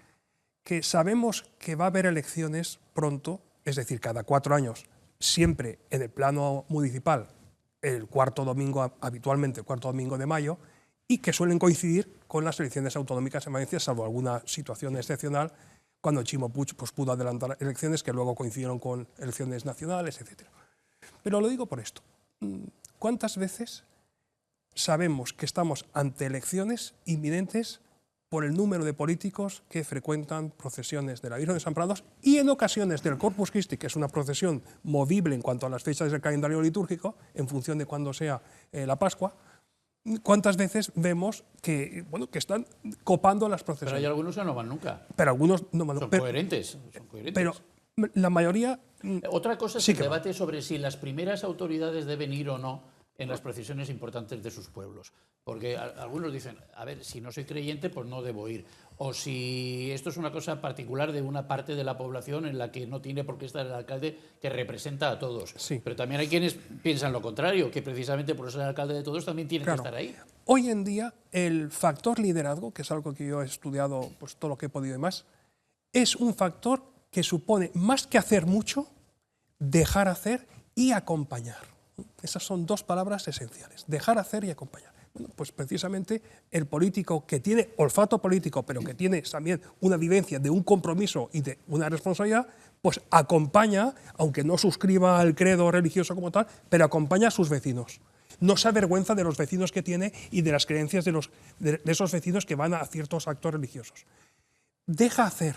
que sabemos que va a haber elecciones pronto, es decir, cada 4 años, siempre en el plano municipal, habitualmente el cuarto domingo de mayo, y que suelen coincidir con las elecciones autonómicas en Valencia, salvo alguna situación excepcional, cuando Chimo Puig pues, pudo adelantar elecciones que luego coincidieron con elecciones nacionales, etc. Pero lo digo por esto. ¿Cuántas veces sabemos que estamos ante elecciones inminentes por el número de políticos que frecuentan procesiones de la Virgen Desamparados y en ocasiones del Corpus Christi, que es una procesión movible en cuanto a las fechas del calendario litúrgico, en función de cuándo sea la Pascua? ¿Cuántas veces vemos que, bueno, que están copando las procesiones? Pero hay algunos que no van nunca. Pero algunos no van. Son coherentes. Pero la mayoría... Otra cosa es sí el debate sobre si las primeras autoridades deben ir o no en las procesiones importantes de sus pueblos. Porque algunos dicen, a ver, si no soy creyente, pues no debo ir. O si esto es una cosa particular de una parte de la población en la que no tiene por qué estar el alcalde que representa a todos. Sí. Pero también hay quienes piensan lo contrario, que precisamente por ser el alcalde de todos también tiene que estar ahí. Hoy en día el factor liderazgo, que es algo que yo he estudiado pues, todo lo que he podido y más, es un factor que supone más que hacer mucho, dejar hacer y acompañar. Esas son dos palabras esenciales, dejar hacer y acompañar. Bueno, pues precisamente el político que tiene olfato político, pero que tiene también una vivencia de un compromiso y de una responsabilidad, pues acompaña, aunque no suscriba al credo religioso como tal, pero acompaña a sus vecinos. No se avergüenza de los vecinos que tiene y de las creencias de esos vecinos que van a ciertos actos religiosos. Deja hacer,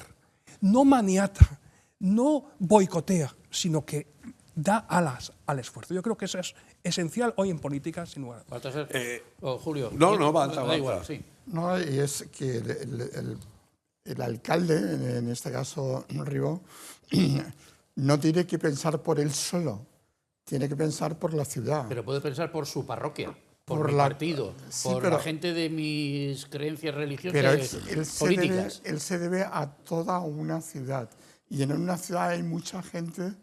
no maniata, no boicotea, sino que da alas al esfuerzo. Yo creo que eso es esencial hoy en política, sin lugar a dudas. Julio. No, basta. Da igual, sí. No, y es que el alcalde, en este caso Ribó, no tiene que pensar por él solo, tiene que pensar por la ciudad. Pero puede pensar por su parroquia, por mi la, partido, sí, por pero, la gente de mis creencias religiosas, pero políticas. Él se debe a toda una ciudad. Y en una ciudad hay mucha gente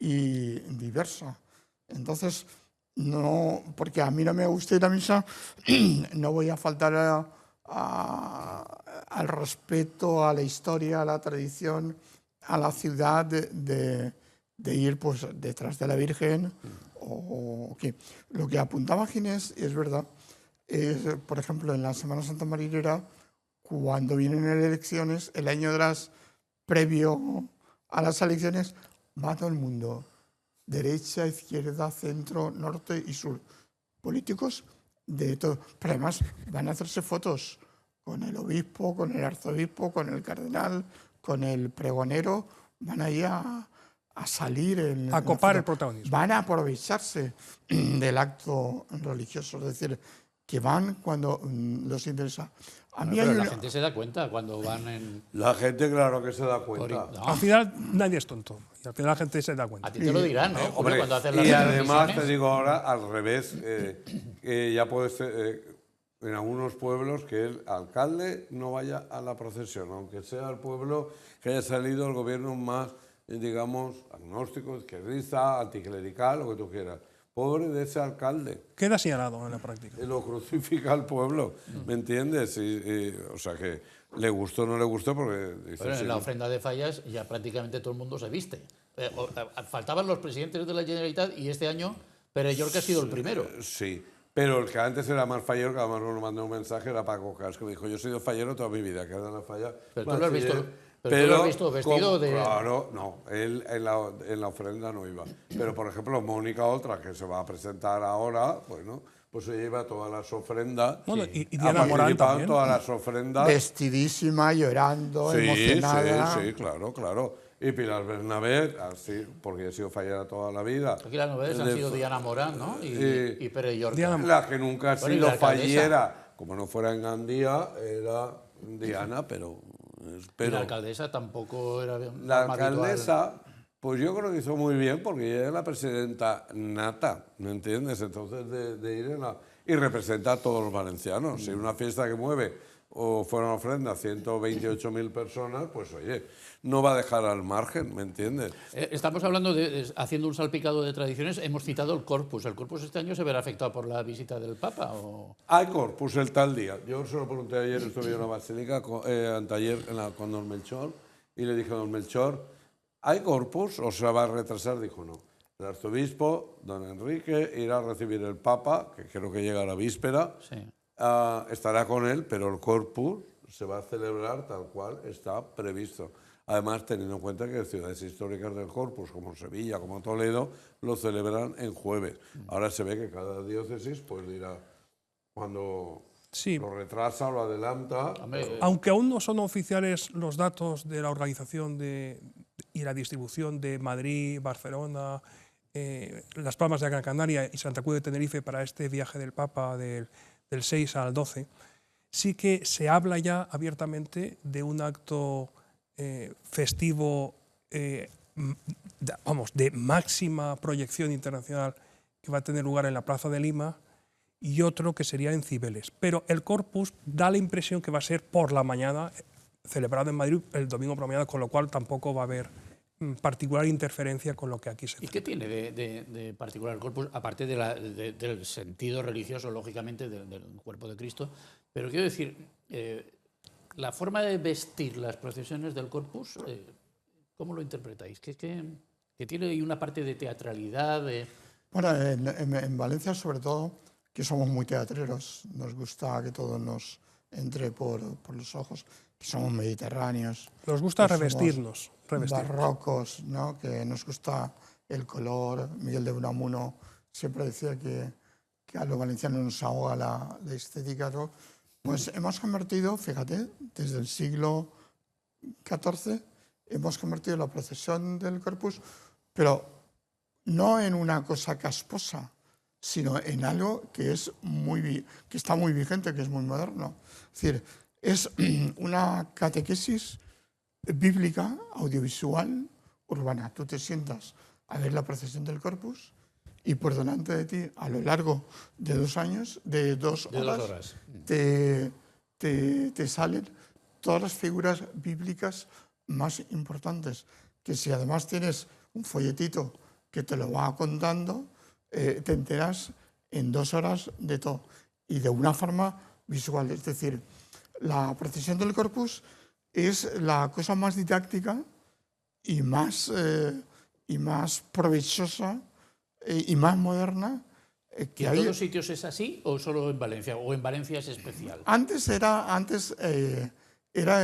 y diversa. Entonces, no, porque a mí no me gusta ir a misa, no voy a faltar al respeto, a la historia, a la tradición, a la ciudad de ir pues, detrás de la Virgen. Lo que apuntaba Ginés, es verdad, es, por ejemplo, en la Semana Santa Marinera, cuando vienen elecciones, el año previo a las elecciones, va todo el mundo, derecha, izquierda, centro, norte y sur, políticos de todo. Pero además van a hacerse fotos con el obispo, con el arzobispo, con el cardenal, con el pregonero, van ahí a salir. A copar el protagonismo. Van a aprovecharse del acto religioso, es decir, que van cuando los interesa. A mí Pero la gente se da cuenta cuando van en... La gente, claro que se da cuenta. No. Al final nadie es tonto. Y al final la gente se da cuenta. A ti te lo dirán, ¿no? Hombre, Cuando hacen las y además revisiones. te digo ahora al revés, que ya puede ser en algunos pueblos que el alcalde no vaya a la procesión, aunque sea el pueblo que haya salido el gobierno más, digamos, agnóstico, izquierdista, anticlerical, lo que tú quieras. Pobre de ese alcalde. Queda señalado en la práctica. Lo crucifica al pueblo, ¿me entiendes? O sea que le gustó o no le gustó porque... Dice, Bueno, sí, en la ofrenda de fallas ya prácticamente todo el mundo se viste. Faltaban los presidentes de la Generalitat y este año Pere Llorca ha sido el primero. Sí, pero el que antes era más fallero, que además nos mandó un mensaje, era Paco Cas, que me dijo, yo he sido fallero toda mi vida, que era la falla... Pero tú lo has visto... Pero tú lo has visto vestido de... Claro, no, él en la ofrenda no iba. Pero, por ejemplo, Mónica Oltra, que se va a presentar ahora, bueno, pues se lleva todas las ofrendas. Bueno, y Diana Morán también. Todas las ofrendas. Vestidísima, llorando, emocionada. Sí, claro. Y Pilar Bernabé, así, porque ha sido fallera toda la vida. Aquí las novedades han sido Diana Morán, ¿no? Y Pere Llorca. La que nunca ha Bueno, y sido la alcaldesa. fallera, como no fuera en Gandía, era Diana, pero Y la alcaldesa tampoco era la más alcaldesa, pues yo creo que hizo muy bien porque ella es la presidenta nata, ¿me entiendes? Entonces de ir y representa a todos los valencianos. Si una fiesta que mueve o fueron ofrendas 128.000 personas, pues oye, no va a dejar al margen, ¿me entiendes? Estamos hablando haciendo un salpicado de tradiciones, hemos citado el Corpus. ¿El Corpus este año se verá afectado por la visita del Papa? ¿O? Hay Corpus el tal día. Yo se lo pregunté ayer, estuve en la basílica, anteayer con don Melchor, y le dije a don Melchor, ¿hay Corpus o se va a retrasar? Dijo no. El arzobispo, don Enrique, irá a recibir el Papa, que creo que llega a la víspera, Sí. estará con él, pero el Corpus se va a celebrar tal cual está previsto. Además, teniendo en cuenta que ciudades históricas del Corpus, como Sevilla, como Toledo, lo celebran en jueves. Ahora se ve que cada diócesis pues dirá cuando lo retrasa o lo adelanta. Aunque aún no son oficiales los datos de la organización y la distribución de Madrid, Barcelona, Las Palmas de Gran Canaria y Santa Cruz de Tenerife para este viaje del Papa del 6 al 12, sí que se habla ya abiertamente de un acto festivo, de máxima proyección internacional que va a tener lugar en la Plaza de Lima, y otro que sería en Cibeles. Pero el Corpus da la impresión que va a ser por la mañana, celebrado en Madrid el domingo por la mañana, con lo cual tampoco va a haber particular interferencia con lo que aquí se ¿Y celebra. qué tiene de particular el Corpus, aparte del sentido religioso, lógicamente, del cuerpo de Cristo? Pero quiero decir, la forma de vestir las procesiones del Corpus, ¿cómo lo interpretáis? ¿Que tiene ahí una parte de teatralidad? Bueno, en Valencia sobre todo, que somos muy teatreros, nos gusta que todo nos entre por los ojos, que somos mediterráneos. Nos gusta que somos revestirnos. barrocos, ¿no? Que nos gusta el color. Miguel de Unamuno siempre decía que a los valencianos nos ahoga la estética, ¿no? Pues hemos convertido, fíjate, desde el siglo XIV, hemos convertido la procesión del Corpus, pero no en una cosa casposa, sino en algo que está muy vigente, que es muy moderno. Es decir, es una catequesis bíblica, audiovisual, urbana. Tú te sientas a ver la procesión del Corpus y por delante de ti, a lo largo de 2 años, de dos horas, te salen todas las figuras bíblicas más importantes, que si además tienes un folletito que te lo va contando, te enteras en 2 horas de todo y de una forma visual. Es decir, la procesión del Corpus es la cosa más didáctica y más provechosa y más moderna que ¿En hay. todos sitios es así o solo en Valencia? ¿O en Valencia es especial? Antes era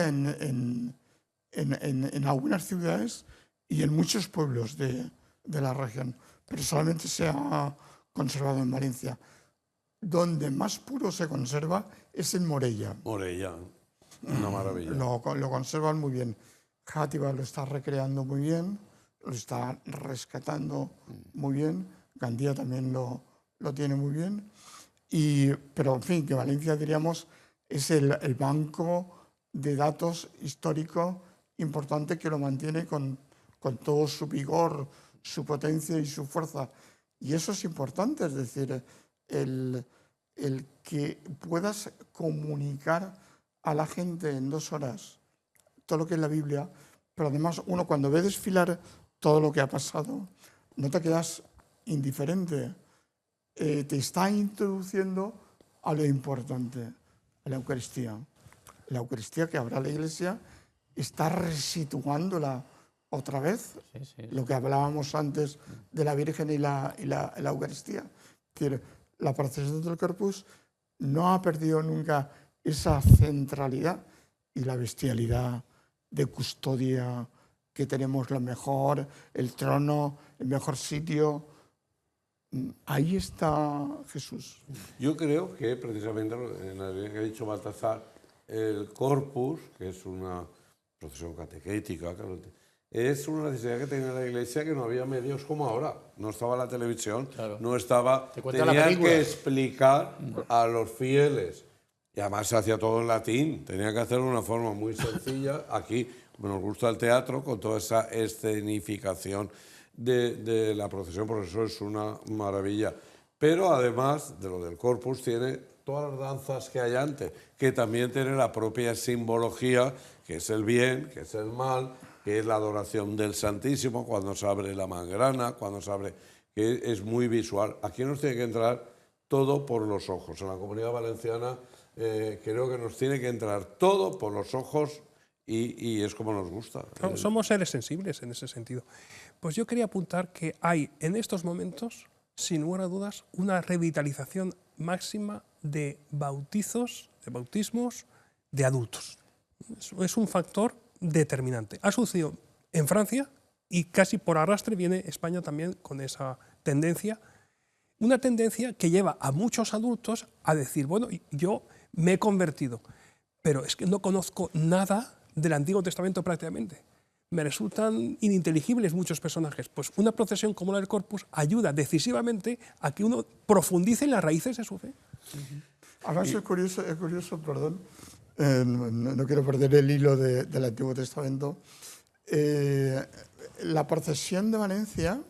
en algunas ciudades y en muchos pueblos de la región, pero solamente se ha conservado en Valencia. Donde más puro se conserva es en Morella. Morella, una maravilla. Lo conservan muy bien. Játiva lo está recreando muy bien, lo está rescatando muy bien. Gandía también lo tiene muy bien. Pero, en fin, que Valencia, diríamos, es el banco de datos histórico importante que lo mantiene con todo su vigor, su potencia y su fuerza. Y eso es importante, es decir, el que puedas comunicar a la gente en 2 horas todo lo que es la Biblia, pero además uno cuando ve desfilar todo lo que ha pasado, no te quedas indiferente, te está introduciendo a lo importante, a la Eucaristía. La Eucaristía que ahora la Iglesia está resituándola otra vez, lo que hablábamos antes de la Virgen y la Eucaristía. Es decir, la procesión del Corpus no ha perdido nunca esa centralidad y la bestialidad de custodia que tenemos, lo mejor, el trono, el mejor sitio. Ahí está Jesús. Yo creo que precisamente en la línea que ha dicho Baltasar, el Corpus, que es una procesión catequética, es una necesidad que tenía la Iglesia, que no había medios como ahora. No estaba la televisión, Claro. no estaba... cuenta la Tenían película. que explicar a los fieles. Y además se hacía todo en latín. Tenía que hacerlo de una forma muy sencilla. Aquí nos gusta el teatro con toda esa escenificación de la procesión, por eso es una maravilla. Pero además de lo del Corpus, tiene todas las danzas que hay antes, que también tiene la propia simbología, que es el bien, que es el mal, que es la adoración del Santísimo, cuando se abre la mangrana, cuando se abre, que es muy visual. Aquí nos tiene que entrar todo por los ojos. En la Comunidad Valenciana creo que nos tiene que entrar todo por los ojos y es como nos gusta. Somos seres sensibles en ese sentido. Pues yo quería apuntar que hay en estos momentos, sin lugar a dudas, una revitalización máxima de bautizos, de bautismos de adultos. Es un factor determinante. Ha sucedido en Francia y casi por arrastre viene España también con esa tendencia. Una tendencia que lleva a muchos adultos a decir, bueno, yo me he convertido, pero es que no conozco nada del Antiguo Testamento prácticamente. Me resultan ininteligibles muchos personajes. Pues una procesión como la del Corpus ayuda decisivamente a que uno profundice en las raíces de su fe. Además es curioso, perdón, no quiero perder el hilo del Antiguo Testamento. La procesión de Valencia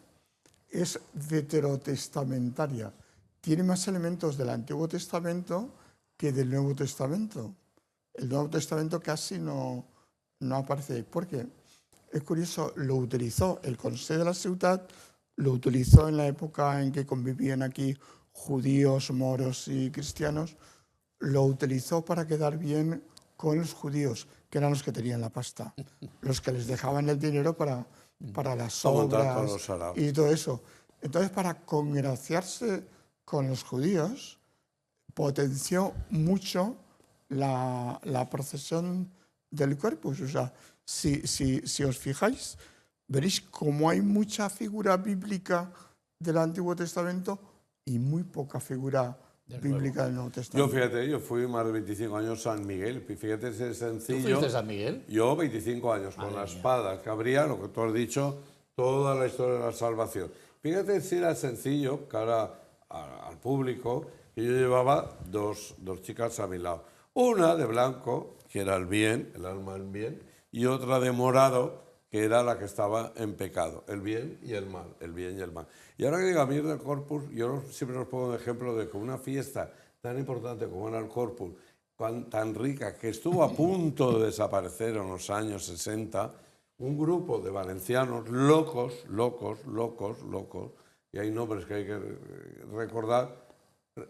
es veterotestamentaria. Tiene más elementos del Antiguo Testamento que del Nuevo Testamento. El Nuevo Testamento casi no aparece. ¿Por qué? Es curioso, lo utilizó el Consejo de la Ciudad, lo utilizó en la época en que convivían aquí judíos, moros y cristianos, lo utilizó para quedar bien con los judíos, que eran los que tenían la pasta, los que les dejaban el dinero para las obras y todo eso. Entonces, para congraciarse con los judíos, potenció mucho la procesión del Corpus. O sea, si os fijáis, veréis cómo hay mucha figura bíblica del Antiguo Testamento y muy poca figura bíblica del Nuevo Testamento. Yo, fíjate, yo fui más de 25 años a San Miguel. Fíjate, ese sencillo. ¿Tú fuiste a San Miguel? Yo, 25 años, con la espada que abría, lo que tú has dicho, toda la historia de la salvación. Fíjate si era sencillo, cara al público, que yo llevaba dos chicas a mi lado. Una de blanco, que era el bien, el alma en bien, y otra de morado, que era la que estaba en pecado, el bien y el mal, el bien y el mal. Y ahora que digo a mí del Corpus, yo siempre os pongo un ejemplo de que una fiesta tan importante como era el Corpus, tan rica, que estuvo a punto de desaparecer en los años 60, un grupo de valencianos locos, y hay nombres que hay que recordar,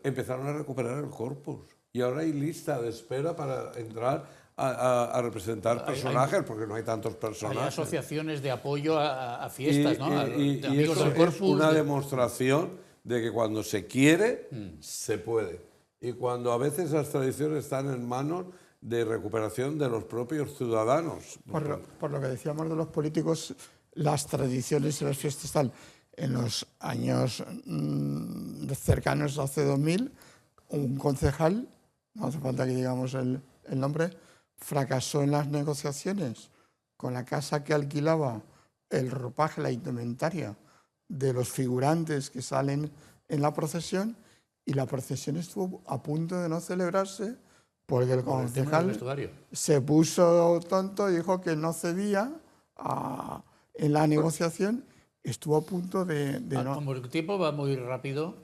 empezaron a recuperar el Corpus. Y ahora hay lista de espera para entrar a representar personajes, porque no hay tantos personajes. Hay asociaciones de apoyo a fiestas, ¿no? Y eso es una demostración de que cuando se quiere, se puede. Y cuando a veces las tradiciones están en manos de recuperación de los propios ciudadanos. Por lo que decíamos de los políticos, las tradiciones y las fiestas están en los años cercanos hace 2000, un concejal, no hace falta que digamos el nombre, fracasó en las negociaciones con la casa que alquilaba el ropaje, la indumentaria de los figurantes que salen en la procesión, y la procesión estuvo a punto de no celebrarse porque el concejal se puso tonto y dijo que no cedía en la negociación. Estuvo a punto de no... Como el tiempo va muy rápido.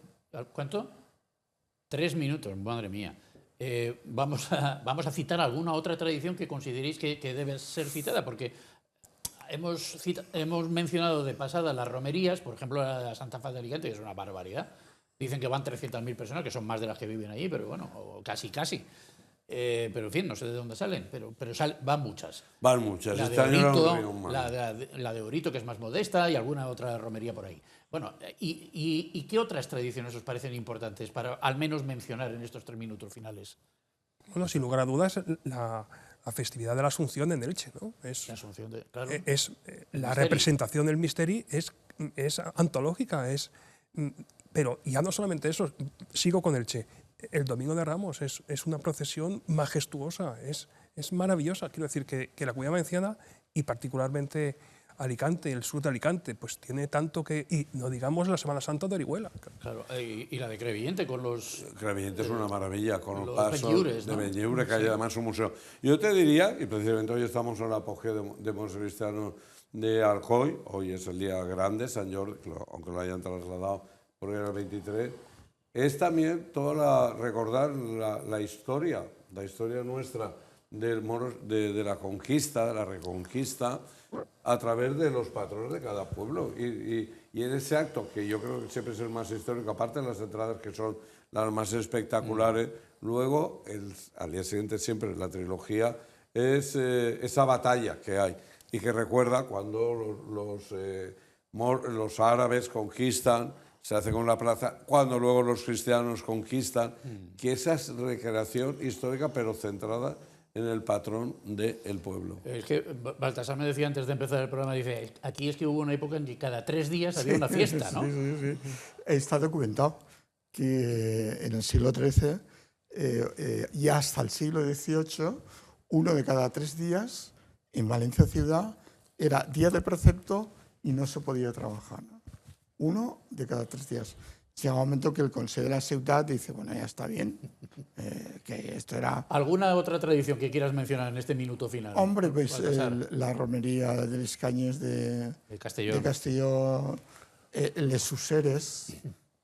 ¿Cuánto? 3 minutos, madre mía. Vamos a citar alguna otra tradición que consideréis que debe ser citada, porque hemos mencionado de pasada las romerías, por ejemplo la Santa Fe de Alicante, que es una barbaridad. Dicen que van 300.000 personas, que son más de las que viven allí, pero bueno, o casi. Pero en fin, no sé de dónde salen, pero van muchas. Van muchas. La de Orito, la de Orito, que es más modesta, y alguna otra romería por ahí. Bueno, ¿y qué otras tradiciones os parecen importantes para al menos mencionar en estos 3 minutos finales? Bueno, sin lugar a dudas, la festividad de la Asunción en Elche, ¿no? La Asunción claro. La representación del Misteri es antológica, pero ya no solamente eso, sigo con Elche. El Domingo de Ramos es una procesión majestuosa, es maravillosa. Quiero decir que la Comunidad Valenciana, y particularmente Alicante, el sur de Alicante, pues tiene tanto que... Y no digamos la Semana Santa de Orihuela. Claro, y la de Crevillente con los... Crevillente es una maravilla, con los pasos Benlliures, de ¿no? Benlliure, que hay además un museo. Yo te diría, y precisamente hoy estamos en el apogeo de Monte Cristiano de Alcoy, hoy es el día grande, San Jordi, aunque lo hayan trasladado porque era el 23, es también recordar la historia nuestra de la conquista, de la reconquista, a través de los patrones de cada pueblo. Y en ese acto, que yo creo que siempre es el más histórico, aparte de las entradas que son las más espectaculares, luego, al día siguiente siempre la trilogía, es esa batalla que hay y que recuerda cuando los árabes conquistan, se hace con la plaza, cuando luego los cristianos conquistan, que esa es recreación histórica pero centrada en el patrón del pueblo. Es que Baltasar me decía antes de empezar el programa, dice, aquí es que hubo una época en que cada 3 días había una fiesta, ¿no? Sí. Está documentado que en el siglo XIII y hasta el siglo XVIII, uno de cada 3 días en Valencia ciudad era día de precepto y no se podía trabajar, ¿no? Uno de cada 3 días. Llega un momento que el Consejo de la Ciudad dice, bueno, ya está bien, que esto era... ¿Alguna otra tradición que quieras mencionar en este minuto final? Hombre, pues la romería de les Cañes de Castelló, Les Useres,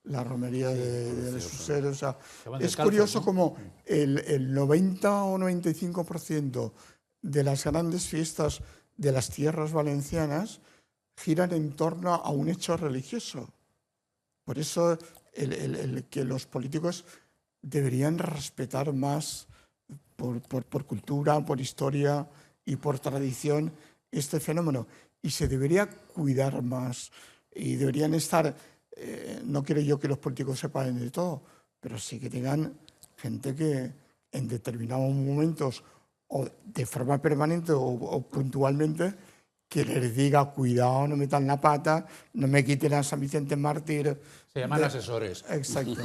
la romería de Les Useres. O sea, Que van es descalzos, curioso ¿no? como el 90 o 95% de las grandes fiestas de las tierras valencianas giran en torno a un hecho religioso. Por eso el que los políticos deberían respetar más por cultura, por historia y por tradición este fenómeno. Y se debería cuidar más. Y deberían estar, no quiero yo que los políticos sepan de todo, pero sí que tengan gente que en determinados momentos, o de forma permanente o puntualmente, que les diga, cuidado, no metan la pata, no me quiten a San Vicente Mártir. Se llaman asesores. Exacto.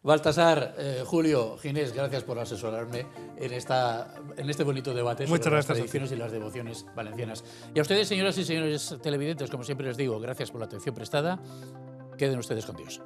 Baltasar, Julio, Ginés, gracias por asesorarme en este bonito debate sobre Muchas las gracias a ti. tradiciones y las devociones valencianas. Y a ustedes, señoras y señores televidentes, como siempre les digo, gracias por la atención prestada. Queden ustedes con Dios.